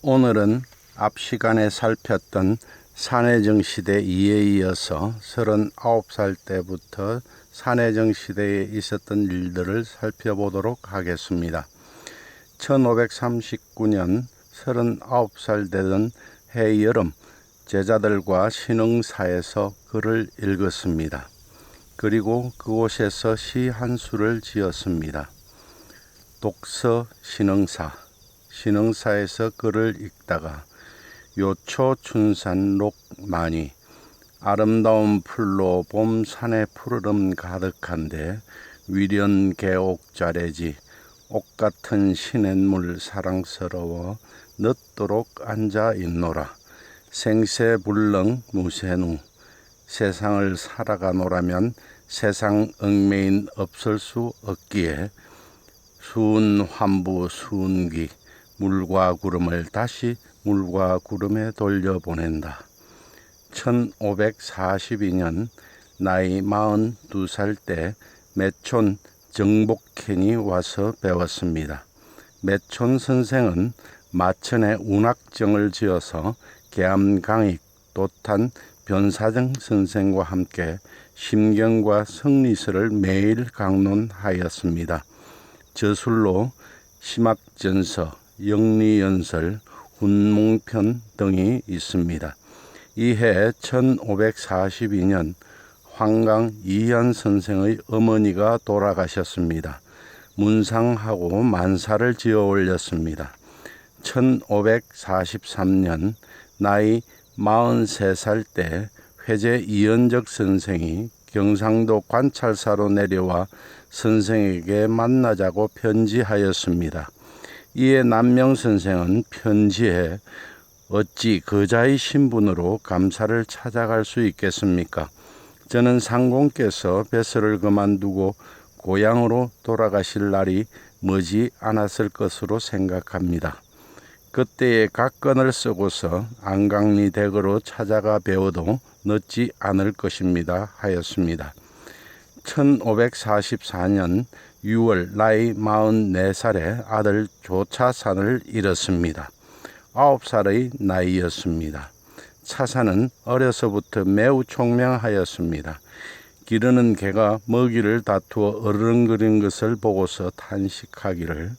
오늘은 앞 시간에 살폈던 산해정 시대 2에 이어서 39살 때부터 산해정 시대에 있었던 일들을 살펴보도록 하겠습니다. 1539년 39살 되던 해여름, 제자들과 신흥사에서 글을 읽었습니다. 그리고 그곳에서 시 한 수를 지었습니다. 독서 신흥사, 신흥사에서 글을 읽다가 요초춘산 록마니, 아름다운 풀로 봄 산에 푸르름 가득한데 위련계옥자래지 옷같은 시냇물 사랑스러워 늦도록 앉아 있노라. 생새불능 무쇠누, 세상을 살아가노라면 세상 얽매인 없을 수 없기에 수운환부 수운기, 물과 구름을 다시 물과 구름에 돌려보낸다. 1542년 나이 42살 때 매촌 정복현이 와서 배웠습니다. 매촌 선생은 마천에 운학정을 지어서 계암강익, 도탄, 변사정 선생과 함께 심경과 성리설을 매일 강론하였습니다. 저술로 심학전서, 영리연설, 훈몽편 등이 있습니다. 이해 1542년 황강 이현 선생의 어머니가 돌아가셨습니다. 문상하고 만사를 지어 올렸습니다. 1543년 나이 43살 때 회제 이현적 선생이 경상도 관찰사로 내려와 선생에게 만나자고 편지하였습니다. 이에 남명 선생은 편지에 어찌 그자의 신분으로 감사를 찾아갈 수 있겠습니까? 저는 상공께서 배설을 그만두고 고향으로 돌아가실 날이 머지 않았을 것으로 생각합니다. 그때에 각건을 쓰고서 안강리 댁으로 찾아가 배워도 늦지 않을 것입니다 하였습니다. 1544년 6월 나이 44살에 아들 조차산을 잃었습니다. 9살의 나이였습니다. 차산은 어려서부터 매우 총명하였습니다. 기르는 개가 먹이를 다투어 어른거린 것을 보고서 탄식하기를,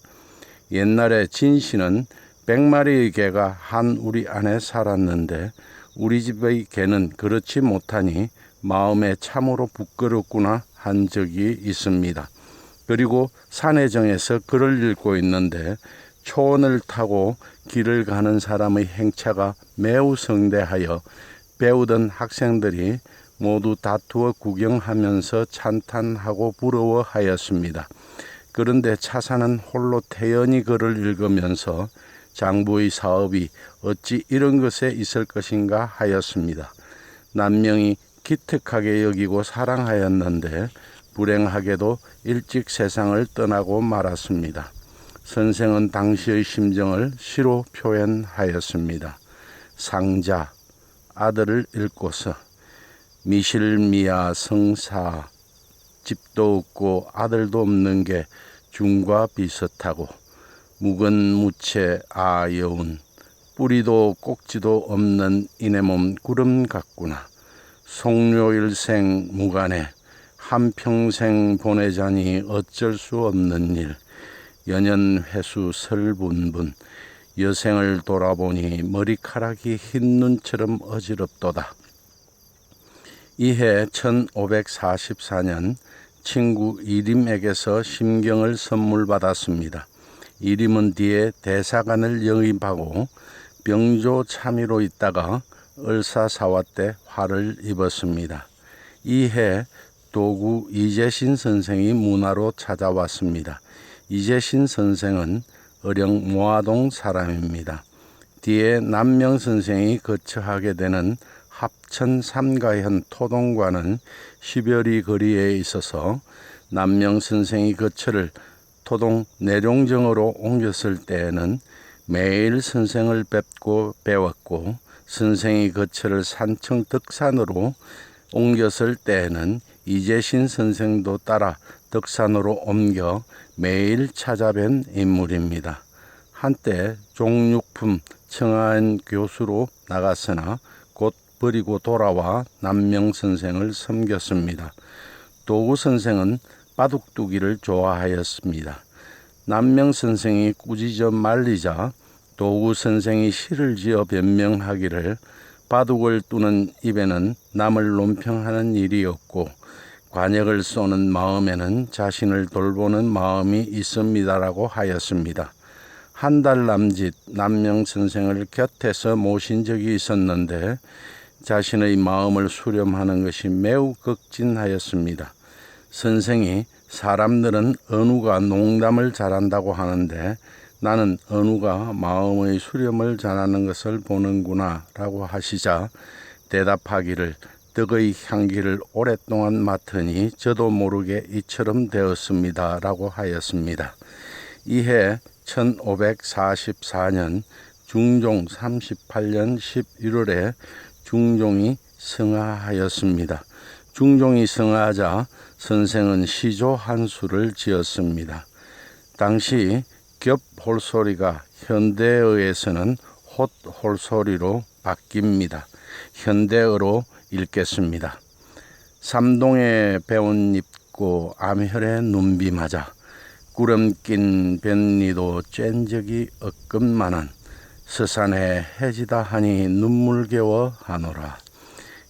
옛날에 진씨는 100마리의 개가 한 우리 안에 살았는데 우리 집의 개는 그렇지 못하니 마음에 참으로 부끄럽구나 한 적이 있습니다. 그리고 산해정에서 글을 읽고 있는데 초원을 타고 길을 가는 사람의 행차가 매우 성대하여 배우던 학생들이 모두 다투어 구경하면서 찬탄하고 부러워하였습니다. 그런데 차사는 홀로 태연히 글을 읽으면서 장부의 사업이 어찌 이런 것에 있을 것인가 하였습니다. 남명이 기특하게 여기고 사랑하였는데 불행하게도 일찍 세상을 떠나고 말았습니다. 선생은 당시의 심정을 시로 표현하였습니다. 상자, 아들을 잃고서 미실미야 성사, 집도 없고 아들도 없는 게 중과 비슷하고 묵은 무채 아여운, 뿌리도 꼭지도 없는 이내 몸 구름 같구나. 송료일생 무간에 한평생 보내자니 어쩔 수 없는 일. 연연회수 설분분, 여생을 돌아보니 머리카락이 흰 눈처럼 어지럽도다. 이해 1544년 친구 이림에게서 심경을 선물 받았습니다. 이림은 뒤에 대사관을 영입하고 병조 참의로 있다가 을사사화 때 화를 입었습니다. 이해 도구 이재신 선생이 문화로 찾아왔습니다. 이재신 선생은 의령 모화동 사람입니다. 뒤에 남명 선생이 거처하게 되는 합천 삼가현 토동과는 10여리 거리에 있어서 남명 선생이 거처를 토동 내룡정으로 옮겼을 때에는 매일 선생을 뵙고 배웠고, 선생이 거처를 산청 덕산으로 옮겼을 때에는 이재신 선생도 따라 덕산으로 옮겨 매일 찾아뵌 인물입니다. 한때 종육 명품 청아한 교수로 나갔으나 곧 버리고 돌아와 남명 선생을 섬겼습니다. 도구 선생은 바둑두기를 좋아하였습니다. 남명 선생이 꾸짖어 말리자 도구 선생이 시를 지어 변명하기를 바둑을 두는 입에는 남을 논평하는 일이 없고 관역을 쏘는 마음에는 자신을 돌보는 마음이 있습니다라고 하였습니다. 한 달 남짓 남명 선생을 곁에서 모신 적이 있었는데 자신의 마음을 수렴하는 것이 매우 극진하였습니다. 선생이 사람들은 은우가 농담을 잘한다고 하는데 나는 은우가 마음의 수렴을 잘하는 것을 보는구나 라고 하시자 대답하기를 떡의 향기를 오랫동안 맡으니 저도 모르게 이처럼 되었습니다 라고 하였습니다. 이해 1544년 중종 38년 11월에 중종이 승하하였습니다. 중종이 승하하자 선생은 시조 한 수를 지었습니다. 당시 겹홀소리가 현대어에서는 헛홀소리로 바뀝니다. 현대어로 읽겠습니다. 삼동에 배운 입고 암혈에 눈비 맞아 구름 낀 변리도 쬐은 적이 없건만은 서산에 해지다 하니 눈물겨워 하노라.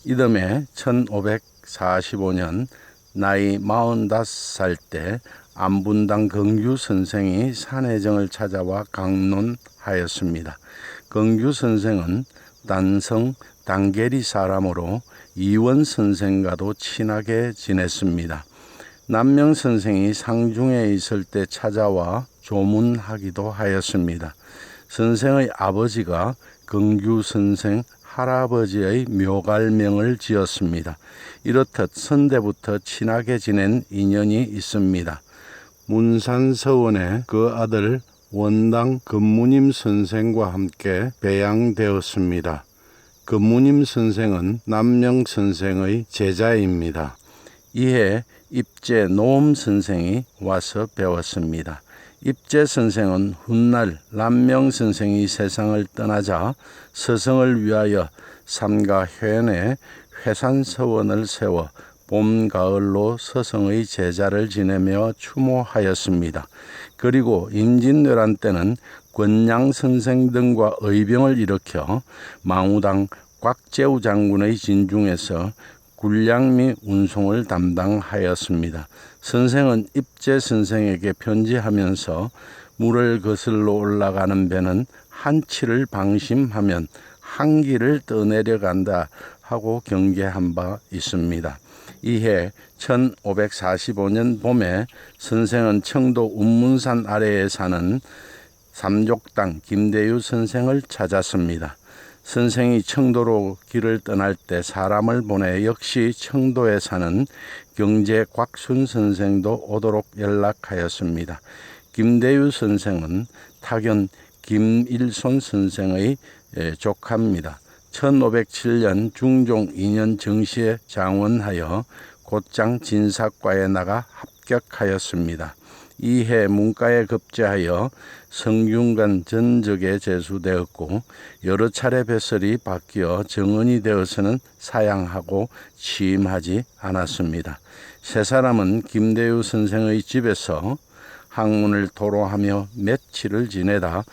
이듬해 1545년 나이 45살 때 안분당 긍규 선생이 산해정을 찾아와 강론하였습니다. 긍규 선생은 단성 단계리 사람으로 이원 선생과도 친하게 지냈습니다. 남명 선생이 상중에 있을 때 찾아와 조문하기도 하였습니다. 선생의 아버지가 긍규 선생 할아버지의 묘갈명을 지었습니다. 이렇듯 선대부터 친하게 지낸 인연이 있습니다. 문산서원에 그 아들 원당 금무님 선생과 함께 배양되었습니다. 금무님 선생은 남명 선생의 제자입니다. 이에 입제 노음 선생이 와서 배웠습니다. 입제 선생은 훗날 남명 선생이 세상을 떠나자 서성을 위하여 삼가 회원에 회산서원을 세워 봄, 가을로 서성의 제자를 지내며 추모하였습니다. 그리고 임진왜란 때는 권양 선생 등과 의병을 일으켜 망우당 곽재우 장군의 진중에서 군량 및 운송을 담당하였습니다. 선생은 입제 선생에게 편지하면서 물을 거슬러 올라가는 배는 한치를 방심하면 한 길을 떠내려간다 하고 경계한 바 있습니다. 이해 1545년 봄에 선생은 청도 운문산 아래에 사는 삼족당 김대유 선생을 찾았습니다. 선생이 청도로 길을 떠날 때 사람을 보내 역시 청도에 사는 경제 곽순 선생도 오도록 연락하였습니다. 김대유 선생은 타견 김일손 선생의 조카입니다. 1507년 중종 2년 정시에 장원하여 곧장 진사과에 나가 합격하였습니다. 이해 문과에 급제하여 성균관 전적에 제수되었고 여러 차례 배설이 바뀌어 정원이 되어서는 사양하고 취임하지 않았습니다. 세 사람은 김대유 선생의 집에서 학문을 토로하며 며칠을 지내다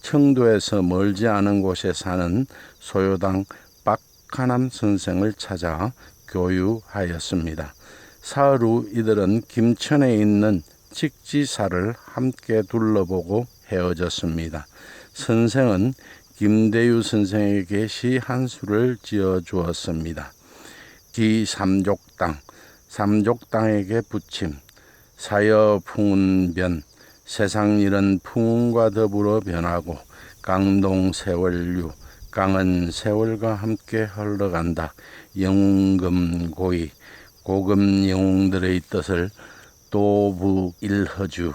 청도에서 멀지 않은 곳에 사는 소요당 박하남 선생을 찾아 교유하였습니다. 사흘 후 이들은 김천에 있는 직지사를 함께 둘러보고 헤어졌습니다. 선생은 김대유 선생에게 시 한 수를 지어주었습니다. 기삼족당, 삼족당에게 부침, 사여 풍운변, 세상일은 풍운과 더불어 변하고 강동 세월류, 강은 세월과 함께 흘러간다. 영금고의, 고금 영웅들의 뜻을 도부일허주,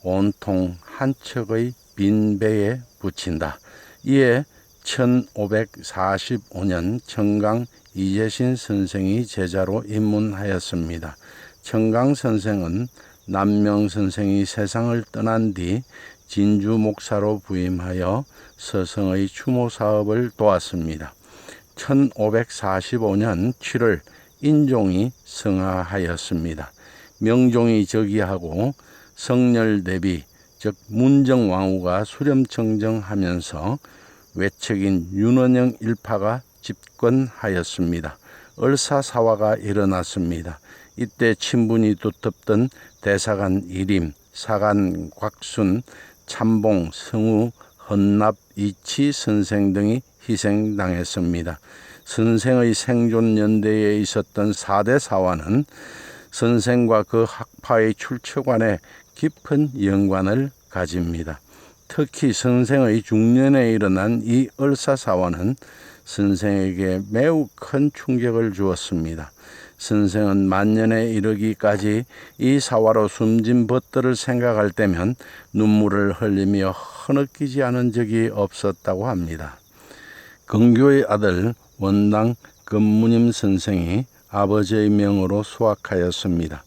온통 한 척의 빈배에 붙인다. 이에 1545년 청강 이재신 선생이 제자로 입문하였습니다. 청강 선생은 남명 선생이 세상을 떠난 뒤 진주 목사로 부임하여 서성의 추모 사업을 도왔습니다. 1545년 7월 인종이 성하하였습니다. 명종이 즉위하고 성렬대비 즉 문정왕후가 수렴청정하면서 외척인 윤원영 일파가 집권하였습니다. 을사사화가 일어났습니다. 이때 친분이 두텁던 대사관 이림, 사관 곽순, 참봉, 성우, 헌납, 이치 선생 등이 희생당했습니다. 선생의 생존 연대에 있었던 4대 사화는 선생과 그 학파의 출처관에 깊은 연관을 가집니다. 특히 선생의 중년에 일어난 이 을사사화는 선생에게 매우 큰 충격을 주었습니다. 선생은 만년에 이르기까지 이 사화로 숨진 벗들을 생각할 때면 눈물을 흘리며 흐느끼지 않은 적이 없었다고 합니다. 긍교의 아들 원당 금무님 선생이 아버지의 명으로 수학하였습니다.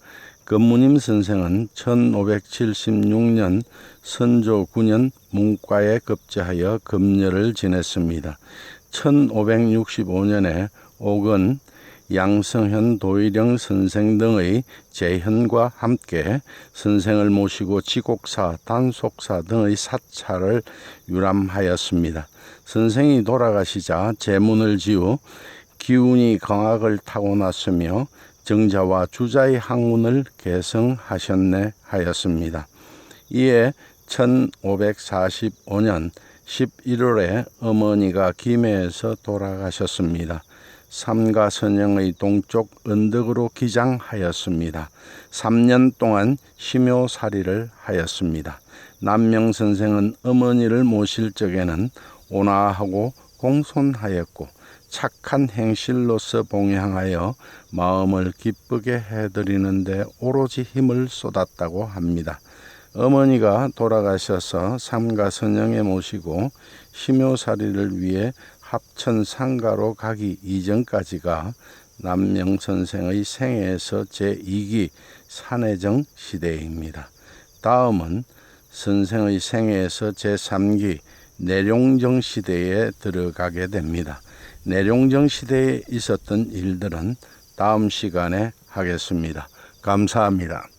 금무님 선생은 1576년 선조 9년 문과에 급제하여 금녀를 지냈습니다. 1565년에 옥은 양성현 도의령 선생 등의 재현과 함께 선생을 모시고 지곡사, 단속사 등의 사찰을 유람하였습니다. 선생이 돌아가시자 제문을 지우 기운이 강학을 타고났으며 정자와 주자의 학문을 개성하셨네 하였습니다. 이에 1545년 11월에 어머니가 김해에서 돌아가셨습니다. 삼가선영의 동쪽 언덕으로 기장하였습니다. 3년 동안 심요살이를 하였습니다. 남명선생은 어머니를 모실 적에는 온화하고 공손하였고 착한 행실로서 봉양하여 마음을 기쁘게 해드리는 데 오로지 힘을 쏟았다고 합니다. 어머니가 돌아가셔서 삼가선영에 모시고 심요살이를 위해 합천상가로 가기 이전까지가 남명선생의 생애에서 제2기 산해정 시대입니다. 다음은 선생의 생애에서 제3기 내룡정 시대에 들어가게 됩니다. 내룡정 시대에 있었던 일들은 다음 시간에 하겠습니다. 감사합니다.